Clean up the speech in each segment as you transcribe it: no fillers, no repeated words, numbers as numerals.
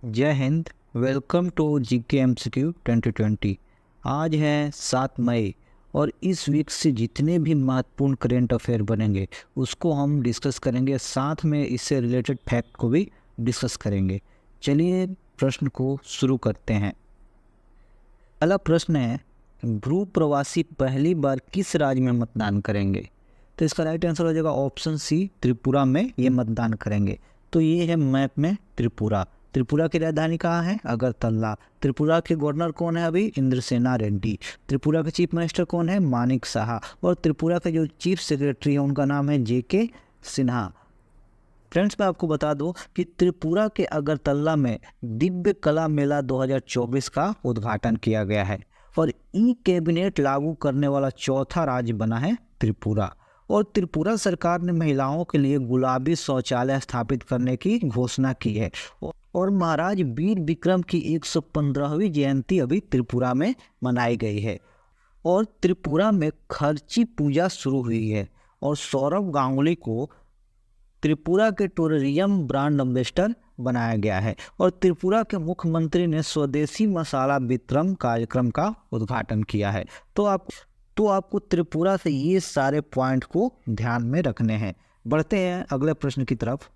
जय हिंद। Welcome to GK MCQ 2020। आज है 7 मई और इस वीक से जितने भी महत्वपूर्ण करेंट अफेयर बनेंगे उसको हम डिस्कस करेंगे, साथ में इससे रिलेटेड फैक्ट को भी डिस्कस करेंगे। चलिए प्रश्न को शुरू करते हैं। पहला प्रश्न है, भ्रू प्रवासी पहली बार किस राज्य में मतदान करेंगे? तो इसका राइट आंसर हो जाएगा ऑप्शन सी, त्रिपुरा में ये मतदान करेंगे। तो ये है मैप में त्रिपुरा। त्रिपुरा की राजधानी कहाँ है? अगरतला। त्रिपुरा के गवर्नर कौन है अभी? इंद्रसेना रेड्डी। त्रिपुरा के चीफ मिनिस्टर कौन है? मानिक साहा। और त्रिपुरा के जो चीफ सेक्रेटरी है उनका नाम है JK सिन्हा। फ्रेंड्स, मैं आपको बता दूं कि त्रिपुरा के अगरतला में दिव्य कला मेला 2024 का उद्घाटन किया गया है और ई कैबिनेट लागू करने वाला चौथा राज्य बना है त्रिपुरा। और त्रिपुरा सरकार ने महिलाओं के लिए गुलाबी शौचालय स्थापित करने की घोषणा की है और महाराज वीर विक्रम की 115वीं जयंती अभी त्रिपुरा में मनाई गई है। और त्रिपुरा में खर्ची पूजा शुरू हुई है और सौरभ गांगुली को त्रिपुरा के टूरिज्म ब्रांड एम्बेसडर बनाया गया है। और त्रिपुरा के मुख्यमंत्री ने स्वदेशी मसाला वितरण कार्यक्रम का उद्घाटन किया है। तो आपको त्रिपुरा से ये सारे पॉइंट को ध्यान में रखने हैं। बढ़ते हैं अगले प्रश्न की तरफ।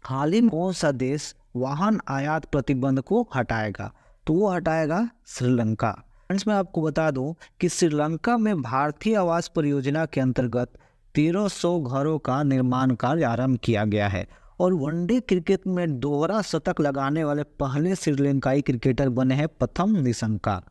हाल ही में कौन सा देश वाहन आयात प्रतिबंध को हटाएगा? तो वो हटाएगा श्रीलंका। फ्रेंड्स, मैं आपको बता दूं कि श्रीलंका में भारतीय आवास परियोजना के अंतर्गत 1300 घरों का निर्माण कार्य आरंभ किया गया है और वनडे क्रिकेट में दोहरा शतक लगाने वाले पहले श्रीलंकाई क्रिकेटर बने हैं प्रथम निशंका।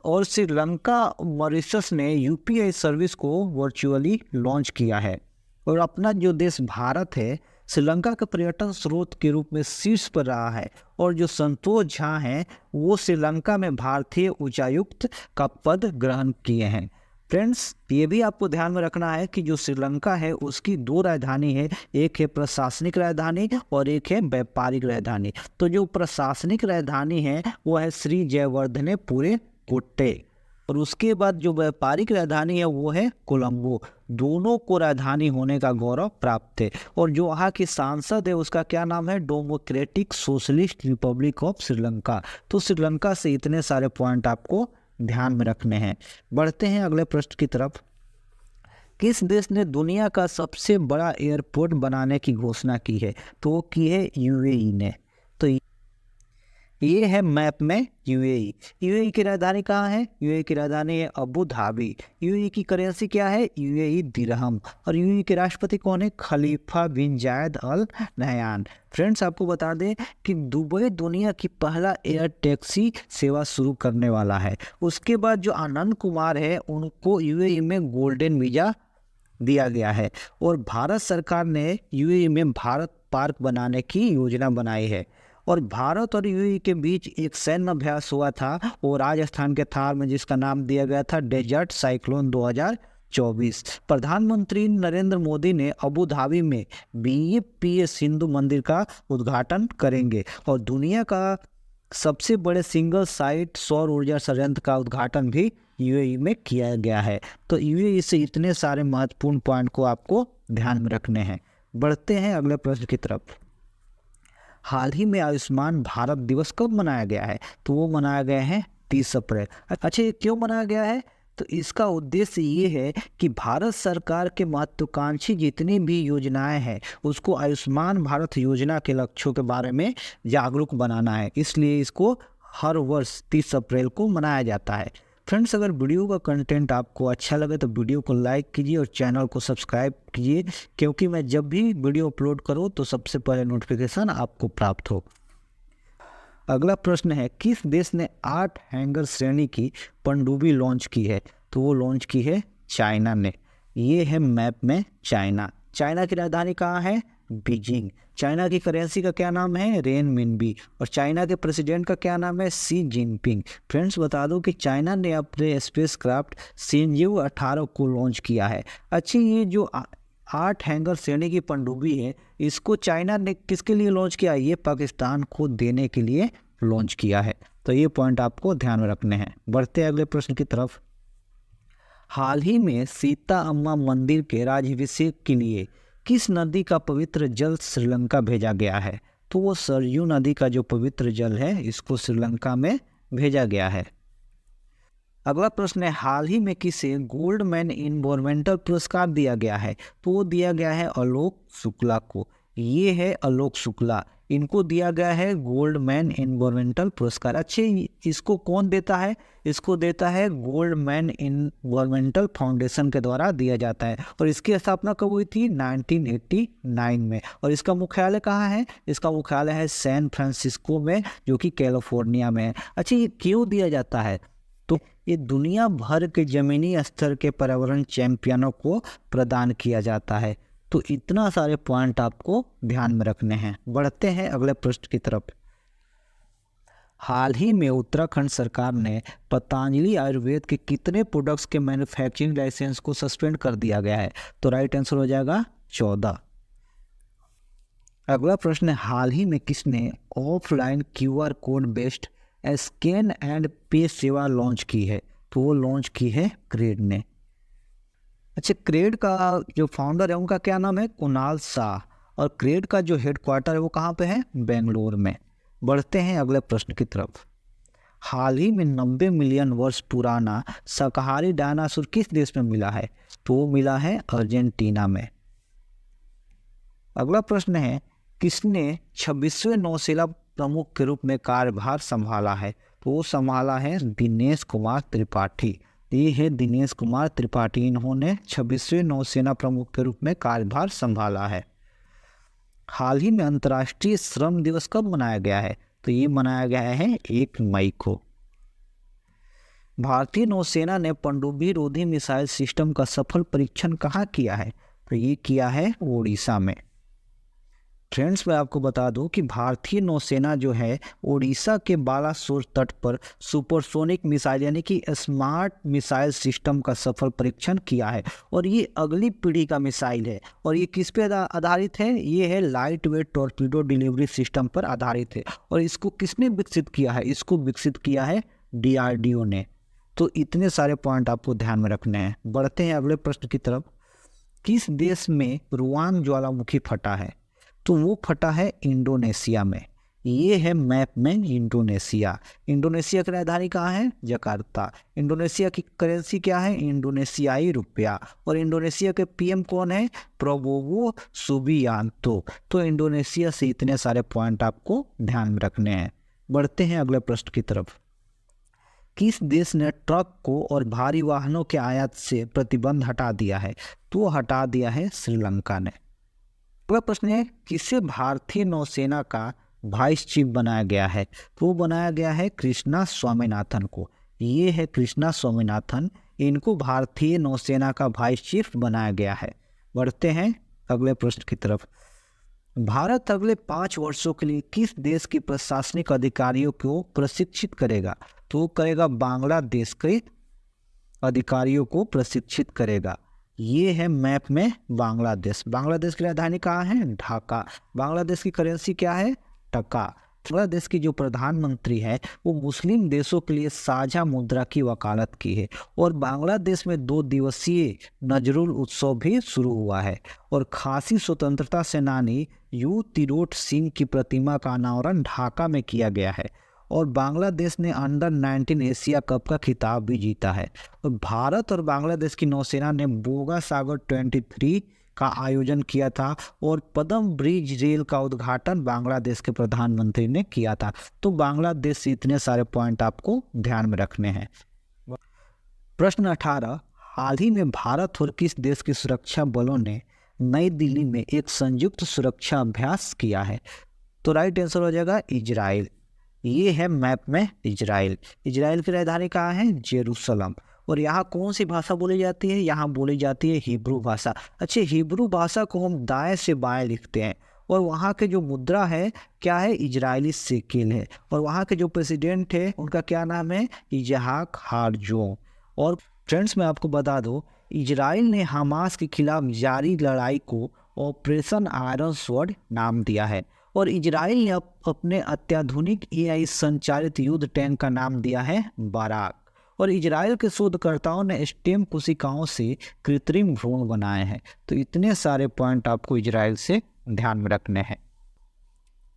और श्रीलंका मॉरिशस ने UPI सर्विस को वर्चुअली लॉन्च किया है। और अपना जो देश भारत है श्रीलंका के पर्यटन स्रोत के रूप में शीर्ष पर रहा है। और जो संतोष झा हैं वो श्रीलंका में भारतीय उच्चायुक्त का पद ग्रहण किए हैं। फ्रेंड्स, ये भी आपको ध्यान में रखना है कि जो श्रीलंका है उसकी 2 राजधानी है, एक है प्रशासनिक राजधानी और एक है व्यापारिक राजधानी। तो जो प्रशासनिक राजधानी है वो है श्री जयवर्धनेपुरे कोट्टे और उसके बाद जो व्यापारिक राजधानी है वो है कोलंबो। दोनों को राजधानी होने का गौरव प्राप्त है। और जो वहाँ की सांसद है उसका क्या नाम है? Democratic socialist Republic of Sri Lanka. तो श्रीलंका से इतने सारे पॉइंट आपको ध्यान में रखने हैं। बढ़ते हैं अगले प्रश्न की तरफ। किस देश ने दुनिया का सबसे बड़ा एयरपोर्ट बनाने की घोषणा की है? तो वो की है UAE ने। तो ये है मैप में UAE। UAE की राजधानी कहाँ है? UAE की राजधानी है अबू धाबी। UAE की करेंसी क्या है? UAE दिरहम। और UAE के राष्ट्रपति कौन है? खलीफा बिन जायद अल नहयान। फ्रेंड्स, आपको बता दें कि दुबई दुनिया की पहला एयर टैक्सी सेवा शुरू करने वाला है। उसके बाद जो आनंद कुमार है उनको UAE में गोल्डन वीज़ा दिया गया है। और भारत सरकार ने UAE में भारत पार्क बनाने की योजना बनाई है। और भारत और UAE के बीच एक सैन्य अभ्यास हुआ था वो राजस्थान के थार में, जिसका नाम दिया गया था डेजर्ट साइक्लोन 2024। प्रधानमंत्री नरेंद्र मोदी ने अबू धाबी में BAPS हिंदू मंदिर का उद्घाटन करेंगे और दुनिया का सबसे बड़े सिंगल साइट सौर ऊर्जा संयंत्र का उद्घाटन भी UAE में किया गया है। तो UAE से इतने सारे महत्वपूर्ण पॉइंट को आपको ध्यान में रखने हैं। बढ़ते हैं अगले प्रश्न की तरफ। हाल ही में आयुष्मान भारत दिवस कब मनाया गया है? तो वो मनाया गया है 30 अप्रैल। अच्छा, ये क्यों मनाया गया है? तो इसका उद्देश्य ये है कि भारत सरकार के महत्वाकांक्षी जितनी भी योजनाएं हैं उसको आयुष्मान भारत योजना के लक्ष्यों के बारे में जागरूक बनाना है, इसलिए इसको हर वर्ष 30 अप्रैल को मनाया जाता है। फ्रेंड्स, अगर वीडियो का कंटेंट आपको अच्छा लगे तो वीडियो को लाइक कीजिए और चैनल को सब्सक्राइब कीजिए, क्योंकि मैं जब भी वीडियो अपलोड करूं तो सबसे पहले नोटिफिकेशन आपको प्राप्त हो। अगला प्रश्न है, किस देश ने 8 हैंगर श्रेणी की पनडुब्बी लॉन्च की है? तो वो लॉन्च की है चाइना ने। ये है मैप में चाइना। चाइना की राजधानी कहाँ है? बीजिंग। चाइना की करेंसी का क्या नाम है? रेनमिनबी। और चाइना के प्रेसिडेंट का क्या नाम है? Xi Jinping. फ्रेंड्स, बता दो कि चाइना ने अपने स्पेसक्राफ्ट शिनजियो 18 को लॉन्च किया है। अच्छी, ये जो 8 हैंगर श्रेणी की पनडुब्बी है इसको चाइना ने किसके लिए लॉन्च किया? ये पाकिस्तान को देने के लिए लॉन्च किया है। तो ये पॉइंट आपको ध्यान में रखने हैं। बढ़ते अगले प्रश्न की तरफ। हाल ही में सीता अम्मा मंदिर के राज्याभिषेक के लिए किस नदी का पवित्र जल श्रीलंका भेजा गया है? तो वो सरयू नदी का जो पवित्र जल है इसको श्रीलंका में भेजा गया है। अगला प्रश्न है, हाल ही में किसे गोल्ड मैन इन्वायरमेंटल पुरस्कार दिया गया है? तो वो दिया गया है आलोक शुक्ला को। ये है आलोक शुक्ला, इनको दिया गया है गोल्ड मैन इन्वायरमेंटल पुरस्कार। अच्छे, इसको कौन देता है? इसको देता है गोल्ड मैन इन्वायरमेंटल फाउंडेशन के द्वारा दिया जाता है। और इसकी स्थापना कब हुई थी? 1989 में। और इसका मुख्यालय कहाँ है? इसका मुख्यालय है सैन फ्रांसिस्को में, जो कि कैलिफोर्निया में है। अच्छा, ये क्यों दिया जाता है? तो ये दुनिया भर के जमीनी स्तर के पर्यावरण चैंपियनों को प्रदान किया जाता है। तो इतना सारे पॉइंट आपको ध्यान में रखने हैं। बढ़ते हैं अगले प्रश्न की तरफ। हाल ही में उत्तराखंड सरकार ने पतंजलि आयुर्वेद के कितने प्रोडक्ट्स के मैन्युफैक्चरिंग लाइसेंस को सस्पेंड कर दिया गया है? तो राइट आंसर हो जाएगा 14। अगला प्रश्न है, हाल ही में किसने offline QR code based scan and पे सेवा लॉन्च की है? तो वो लॉन्च की है क्रेड ने। अच्छा, क्रेड का जो फाउंडर है उनका क्या नाम है? कुणाल शाह। और क्रेड का जो हेडक्वार्टर है वो कहाँ पे है? बेंगलोर में। बढ़ते हैं अगले प्रश्न की तरफ। हाल ही में 90 मिलियन वर्ष पुराना शाकाहारी डायनासोर किस देश में मिला है? तो वो मिला है अर्जेंटीना में। अगला प्रश्न है, किसने 26वें नौसेना प्रमुख के रूप में कार्यभार संभाला है? तो वो संभाला है दिनेश कुमार त्रिपाठी। ये है दिनेश कुमार त्रिपाठी, इन्होंने 26वें नौसेना प्रमुख के रूप में कार्यभार संभाला है। हाल ही में अंतर्राष्ट्रीय श्रम दिवस कब मनाया गया है? तो ये मनाया गया है 1 मई को। भारतीय नौसेना ने पनडुब्बी रोधी मिसाइल सिस्टम का सफल परीक्षण कहाँ किया है? तो ये किया है ओडिशा में। फ्रेंड्स, मैं आपको बता दूं कि भारतीय नौसेना जो है ओडिशा के बालासोर तट पर सुपरसोनिक मिसाइल यानी कि स्मार्ट मिसाइल सिस्टम का सफल परीक्षण किया है। और ये अगली पीढ़ी का मिसाइल है। और ये किस पे आधारित है? ये है light weight torpedo delivery system पर आधारित है। और इसको किसने विकसित किया है? इसको विकसित किया है DRDO ने। तो इतने सारे पॉइंट आपको ध्यान में रखने हैं। बढ़ते हैं अगले प्रश्न की तरफ। किस देश में रुआंग ज्वालामुखी फटा है? तो वो फटा है इंडोनेशिया में। ये है मैप में इंडोनेशिया। इंडोनेशिया की राजधानी कहाँ है? जकार्ता। इंडोनेशिया की करेंसी क्या है? इंडोनेशियाई रुपया। और इंडोनेशिया के PM कौन है? Prabowo Subianto. तो इंडोनेशिया से इतने सारे पॉइंट आपको ध्यान में रखने हैं। बढ़ते हैं अगले प्रश्न की तरफ। किस देश ने ट्रक को और भारी वाहनों के आयात से प्रतिबंध हटा दिया है? तो हटा दिया है श्रीलंका ने। अगला प्रश्न है, किसे भारतीय नौसेना का वाइस चीफ बनाया गया है? तो वो बनाया गया है कृष्णा स्वामीनाथन को। ये है कृष्णा स्वामीनाथन, इनको भारतीय नौसेना का वाइस चीफ बनाया गया है। बढ़ते हैं अगले प्रश्न की तरफ। भारत अगले 5 वर्षों के लिए किस देश के प्रशासनिक अधिकारियों को प्रशिक्षित करेगा? तो वो करेगा बांग्लादेश के अधिकारियों को प्रशिक्षित करेगा। ये है मैप में बांग्लादेश। बांग्लादेश की राजधानी कहाँ है? ढाका। बांग्लादेश की करेंसी क्या है? टका। बांग्लादेश की जो प्रधानमंत्री है वो मुस्लिम देशों के लिए साझा मुद्रा की वकालत की है। और बांग्लादेश में 2 दिवसीय नजरुल उत्सव भी शुरू हुआ है। और खासी स्वतंत्रता सेनानी यू तिरोट सिंह की प्रतिमा का अनावरण ढाका में किया गया है। और बांग्लादेश ने अंडर-19 एशिया कप का खिताब भी जीता है। और भारत और बांग्लादेश की नौसेना ने बोगा सागर 23 का आयोजन किया था। और पदम ब्रिज रेल का उद्घाटन बांग्लादेश के प्रधानमंत्री ने किया था। तो बांग्लादेश से इतने सारे पॉइंट आपको ध्यान में रखने हैं। प्रश्न 18, हाल ही में भारत और किस देश के सुरक्षा बलों ने नई दिल्ली में एक संयुक्त सुरक्षा अभ्यास किया है? तो राइट आंसर हो जाएगा इजराइल। ये है मैप में इजराइल। इजराइल की राजधानी कहाँ है? जेरूसलम। और यहाँ कौन सी भाषा बोली जाती है? यहाँ बोली जाती है हिब्रू भाषा। अच्छा, हिब्रू भाषा को हम दाएं से बाएं लिखते हैं। और वहाँ के जो मुद्रा है क्या है? इजरायली शेकेल है। और वहाँ के जो प्रेसिडेंट है उनका क्या नाम है? इजहाक हारजोग। और फ्रेंड्स, मैं आपको बता दूं, इजराइल ने हमास के खिलाफ जारी लड़ाई को ऑपरेशन आयरन स्वॉर्ड नाम दिया है। और इजराइल ने अपने अत्याधुनिक AI संचालित युद्ध टैंक का नाम दिया है बाराक। और इजराइल के शोधकर्ताओं ने स्टेम कोशिकाओं से कृत्रिम भ्रूण बनाए हैं। तो इतने सारे पॉइंट आपको इजराइल से ध्यान में रखने हैं।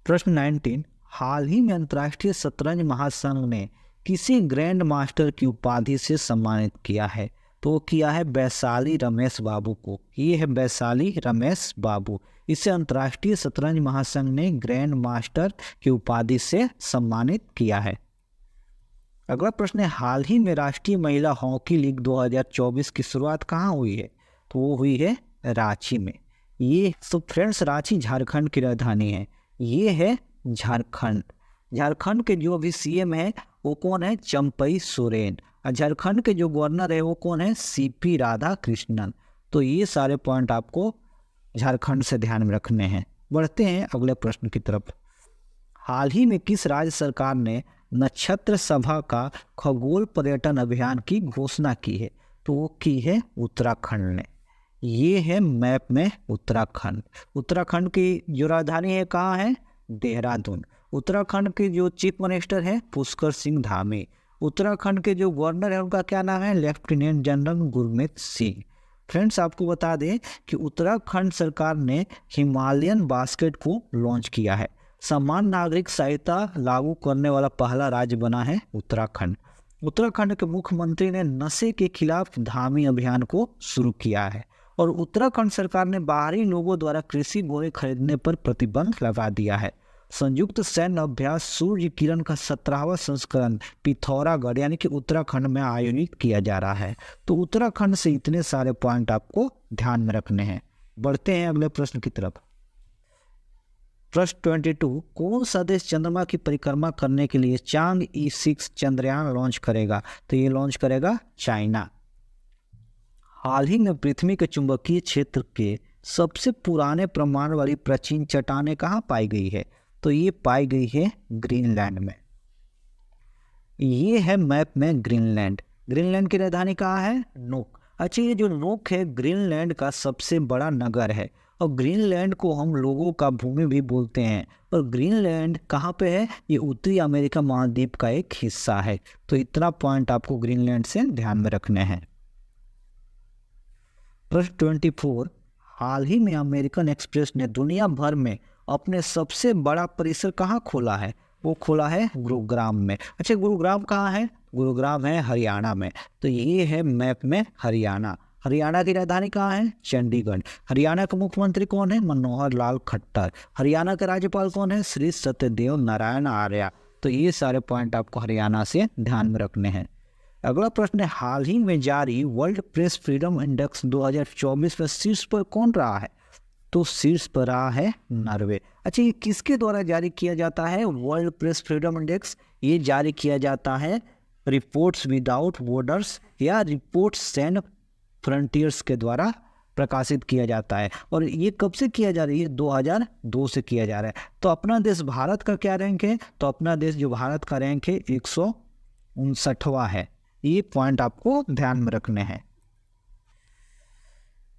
प्रश्न 19, हाल ही में अंतर्राष्ट्रीय शतरंज महासंघ ने किसी ग्रैंड मास्टर की उपाधि से सम्मानित किया है? तो किया है वैशाली रमेश बाबू को। ये है वैशाली रमेश बाबू, इसे अंतर्राष्ट्रीय शतरंज महासंघ ने ग्रैंड मास्टर की उपाधि से सम्मानित किया है। अगला प्रश्न है, हाल ही में राष्ट्रीय महिला हॉकी लीग 2024 की शुरुआत कहाँ हुई है? तो वो हुई है रांची में। ये तो फ्रेंड्स रांची झारखंड की राजधानी है। ये है झारखंड। झारखंड के जो अभी सीएम है वो कौन है? चंपई सोरेन। और झारखंड के जो गवर्नर है वो कौन है? सीपी राधाकृष्णन। तो ये सारे पॉइंट आपको झारखंड से ध्यान में रखने हैं। बढ़ते हैं अगले प्रश्न की तरफ। हाल ही में किस राज्य सरकार ने नक्षत्र सभा का खगोल पर्यटन अभियान की घोषणा की है? तो वो की है उत्तराखंड ने। ये है मैप में उत्तराखंड। उत्तराखंड की जो राजधानी है कहाँ है? देहरादून। उत्तराखंड के जो चीफ मिनिस्टर है पुष्कर सिंह धामी। उत्तराखंड के जो गवर्नर है उनका क्या नाम है? Lieutenant general Gurmeet Singh. Friends आपको बता दें कि उत्तराखंड सरकार ने हिमालयन बास्केट को लॉन्च किया है। समान नागरिक संहिता लागू करने वाला पहला राज्य बना है उत्तराखंड। उत्तराखंड के मुख्यमंत्री ने नशे के खिलाफ धामी अभियान को शुरू किया है और उत्तराखंड सरकार ने बाहरी लोगों द्वारा कृषि भूमि खरीदने पर प्रतिबंध लगा दिया है। संयुक्त सैन्य अभ्यास सूर्य किरण का 17वां संस्करण पिथौरागढ़ यानी कि उत्तराखंड में आयोजित किया जा रहा है। तो उत्तराखंड से इतने सारे पॉइंट आपको ध्यान में रखने हैं। बढ़ते हैं अगले प्रश्न की तरफ। प्रश्न 22, कौन सा देश चंद्रमा की परिक्रमा करने के लिए चांग E6 चंद्रयान लॉन्च करेगा? तो ये लॉन्च करेगा चाइना। हाल ही में पृथ्वी के चुंबकीय क्षेत्र के सबसे पुराने प्रमाण वाली प्राचीन चट्टानें कहाँ पाई गई है? तो ये पाई गई है ग्रीनलैंड में। ये है मैप में ग्रीनलैंड। ग्रीनलैंड की राजधानी कहाँ है? नूक। अच्छा, ये जो नूक है ग्रीनलैंड का सबसे बड़ा नगर है और ग्रीनलैंड को हम लोगों का भूमि भी बोलते हैं। और ग्रीनलैंड कहाँ पे है? ये उत्तरी अमेरिका महाद्वीप का एक हिस्सा है। तो इतना पॉइंट आपको ग्रीनलैंड से ध्यान में रखने हैं। प्रश्न 24, हाल ही में अमेरिकन एक्सप्रेस ने दुनिया भर में अपने सबसे बड़ा परिसर कहाँ खोला है? वो खोला है गुरुग्राम में। अच्छा, गुरुग्राम कहाँ है? गुरुग्राम है हरियाणा में। तो ये है मैप में हरियाणा। हरियाणा की राजधानी कहाँ है? चंडीगढ़। हरियाणा के मुख्यमंत्री कौन है? मनोहर लाल खट्टर। हरियाणा के राज्यपाल कौन है? श्री सत्यदेव नारायण आर्य। तो ये सारे पॉइंट आपको हरियाणा से ध्यान में रखने हैं। अगला प्रश्न है, हाल ही में जारी वर्ल्ड प्रेस फ्रीडम इंडेक्स 2024 में शीर्ष पर कौन रहा है? तो शीर्ष पर रहा है नॉर्वे। अच्छा, ये किसके द्वारा जारी किया जाता है वर्ल्ड प्रेस फ्रीडम इंडेक्स? ये जारी किया जाता है रिपोर्ट्स विदाउट बॉर्डर्स या रिपोर्ट्स सैंड फ्रंटियर्स के द्वारा प्रकाशित किया जाता है। और ये कब से किया जा रहा है? 2002 से किया जा रहा है। तो अपना देश भारत का क्या रैंक है? तो अपना देश जो भारत का रैंक है 159वां है। ये पॉइंट आपको ध्यान में रखने हैं।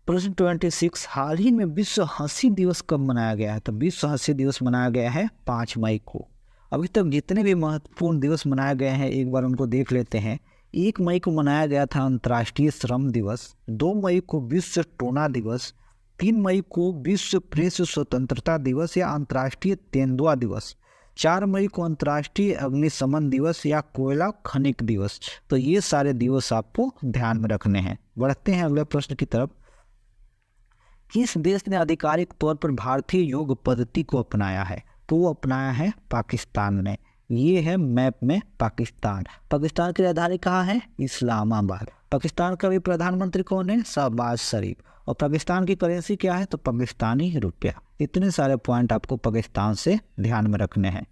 प्रश्न 26, हाल ही में विश्व हंसी दिवस कब मनाया गया है? तो विश्व हंसी दिवस मनाया गया है 5 मई को। अभी तक जितने भी महत्वपूर्ण दिवस मनाए गए हैं एक बार उनको देख लेते हैं। 1 मई को मनाया गया था अंतर्राष्ट्रीय श्रम दिवस। 2 मई को विश्व टोना दिवस। 3 मई को विश्व प्रेस स्वतंत्रता दिवस या अंतर्राष्ट्रीय तेंदुआ दिवस। 4 मई को अंतर्राष्ट्रीय अग्निशमन दिवस या कोयला खनिक दिवस। तो ये सारे दिवस आपको ध्यान में रखने हैं। बढ़ते हैं अगले प्रश्न की तरफ। किस देश ने आधिकारिक तौर पर भारतीय योग पद्धति को अपनाया है? तो वो अपनाया है पाकिस्तान ने। ये है मैप में पाकिस्तान। पाकिस्तान की राजधानी कहाँ है? इस्लामाबाद। पाकिस्तान का भी प्रधानमंत्री कौन है? शहबाज शरीफ। और पाकिस्तान की करेंसी क्या है? तो पाकिस्तानी रुपया। इतने सारे पॉइंट आपको पाकिस्तान से ध्यान में रखने हैं।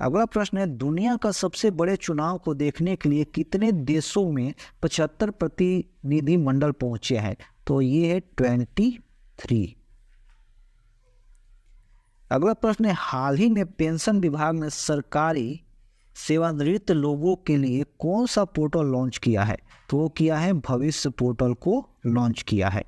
अगला प्रश्न है, दुनिया का सबसे बड़े चुनाव को देखने के लिए कितने देशों में 75 प्रतिनिधि मंडल पहुंचे हैं? तो ये है 23। अगला प्रश्न है, हाल ही में पेंशन विभाग ने सरकारी सेवानिवृत्त लोगों के लिए कौन सा पोर्टल लॉन्च किया है? तो वो किया है भविष्य पोर्टल को लॉन्च किया है।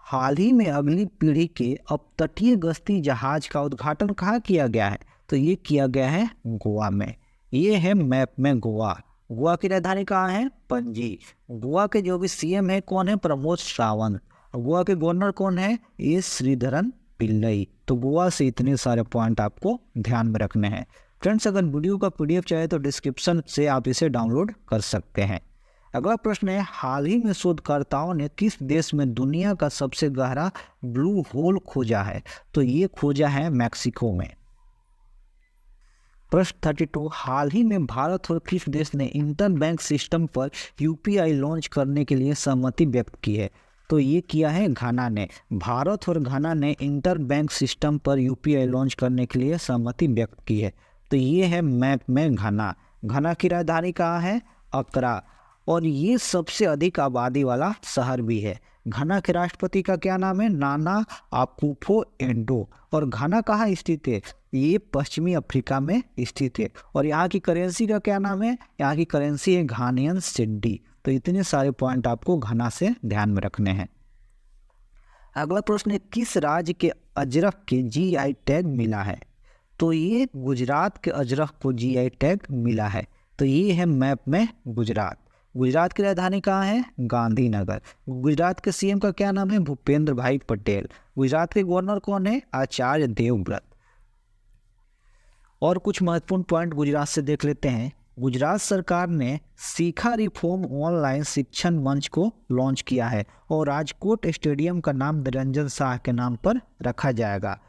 हाल ही में अगली पीढ़ी के अपतटीय गश्ती जहाज का उद्घाटन कहाँ किया गया है? तो ये किया गया है गोवा में। ये है मैप में गोवा। गोवा की राजधानी कहाँ है? पणजी। गोवा के जो भी सीएम है कौन है? प्रमोद सावंत। गोवा के गवर्नर कौन है? ए श्रीधरन पिल्लई। तो गोवा से इतने सारे पॉइंट आपको ध्यान में रखने हैं। फ्रेंड्स, अगर वीडियो का PDF चाहे तो डिस्क्रिप्शन से आप इसे डाउनलोड कर सकते हैं। अगला प्रश्न है, हाल ही में शोधकर्ताओं ने किस देश में दुनिया का सबसे गहरा ब्लू होल खोजा है? तो ये खोजा है मैक्सिको में। प्रश्न 32, हाल ही में भारत और किस देश ने इंटर बैंक सिस्टम पर UPI लॉन्च करने के लिए सहमति व्यक्त की है? तो ये किया है घाना ने। भारत और घाना ने इंटर बैंक सिस्टम पर UPI लॉन्च करने के लिए सहमति व्यक्त की है। तो ये है मैप में घाना। घाना की राजधानी कहाँ है? अक्रा। और ये सबसे अधिक आबादी वाला शहर भी है। घाना के राष्ट्रपति का क्या नाम है? नाना आकुफो एडो। और घाना कहाँ स्थित है? ये पश्चिमी अफ्रीका में स्थित है। और यहाँ की करेंसी का क्या नाम है? यहाँ की करेंसी है घानियन सिड्डी। तो इतने सारे पॉइंट आपको घाना से ध्यान में रखने हैं। अगला प्रश्न है, किस राज्य के अजरक के GI टैग मिला है? तो ये गुजरात के अजरक को GI टैग मिला है। तो ये है मैप में गुजरात। गुजरात की राजधानी कहाँ है? गांधीनगर। गुजरात के CM का क्या नाम है? भूपेंद्र भाई पटेल। गुजरात के गवर्नर कौन है? आचार्य देवव्रत। और कुछ महत्वपूर्ण पॉइंट गुजरात से देख लेते हैं। गुजरात सरकार ने सीखा रिफॉर्म ऑनलाइन शिक्षण मंच को लॉन्च किया है और राजकोट स्टेडियम का नाम निरंजन शाह के नाम पर रखा जाएगा।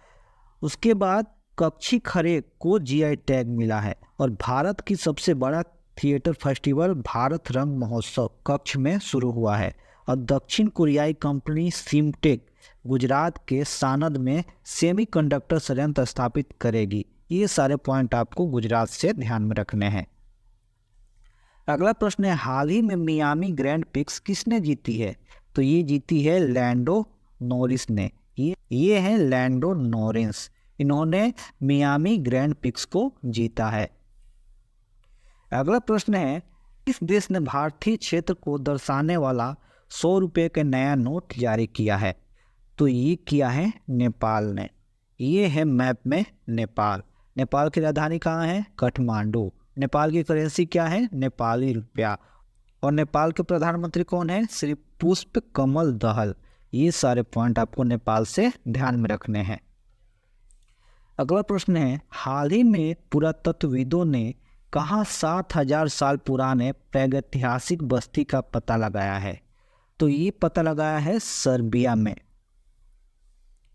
उसके बाद कच्छी खरे को GI टैग मिला है। और भारत की सबसे बड़ा थिएटर फेस्टिवल भारत रंग महोत्सव कच्छ में शुरू हुआ है। और दक्षिण कोरियाई कंपनी सिमटेक गुजरात के सानद में सेमीकंडक्टर संयंत्र स्थापित करेगी। ये सारे पॉइंट आपको गुजरात से ध्यान में रखने हैं। अगला प्रश्न है, हाल ही में मियामी ग्रैंड प्रिक्स किसने जीती है? तो ये जीती है लैंडो नॉरिस ने। ये है लैंडो नॉरिस। इन्होंने मियामी ग्रैंड प्रिक्स को जीता है। अगला प्रश्न है, किस देश ने भारतीय क्षेत्र को दर्शाने वाला 100 रुपये का नया नोट जारी किया है? तो ये किया है नेपाल ने। ये है मैप में नेपाल। नेपाल की राजधानी कहाँ है? काठमांडू। नेपाल की करेंसी क्या है? नेपाली रुपया। और नेपाल के प्रधानमंत्री कौन है? श्री पुष्प कमल दहल। ये सारे पॉइंट आपको नेपाल से ध्यान में रखने हैं। अगला प्रश्न है, हाल ही में पुरातत्वविदों ने कहाँ 7000 साल पुराने प्रागैतिहासिक बस्ती का पता लगाया है? तो ये पता लगाया है सर्बिया में।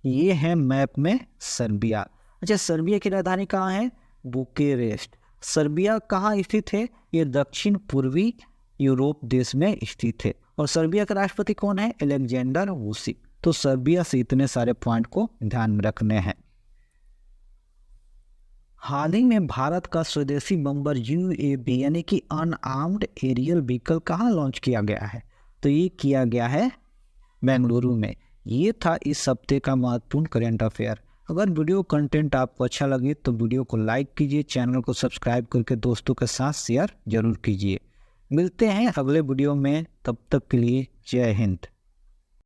ये है मैप में सर्बिया। अच्छा, सर्बिया की राजधानी कहाँ है? बुकेरेस्ट। सर्बिया कहाँ स्थित है? ये दक्षिण पूर्वी यूरोप देश में स्थित है। और सर्बिया का राष्ट्रपति कौन है? Alexander Vucic. तो सर्बिया से इतने सारे पॉइंट को ध्यान में रखने हैं। हाल ही में भारत का स्वदेशी बम्बर UAV यानी कि अनआर्म्ड एरियल व्हीकल कहाँ लॉन्च किया गया है? तो ये किया गया है बेंगलुरु में। ये था इस हफ्ते का महत्वपूर्ण करेंट अफेयर। अगर वीडियो कंटेंट आपको अच्छा लगे तो वीडियो को लाइक कीजिए, चैनल को सब्सक्राइब करके दोस्तों के साथ शेयर जरूर कीजिए। मिलते हैं अगले वीडियो में, तब तक के लिए जय हिंद।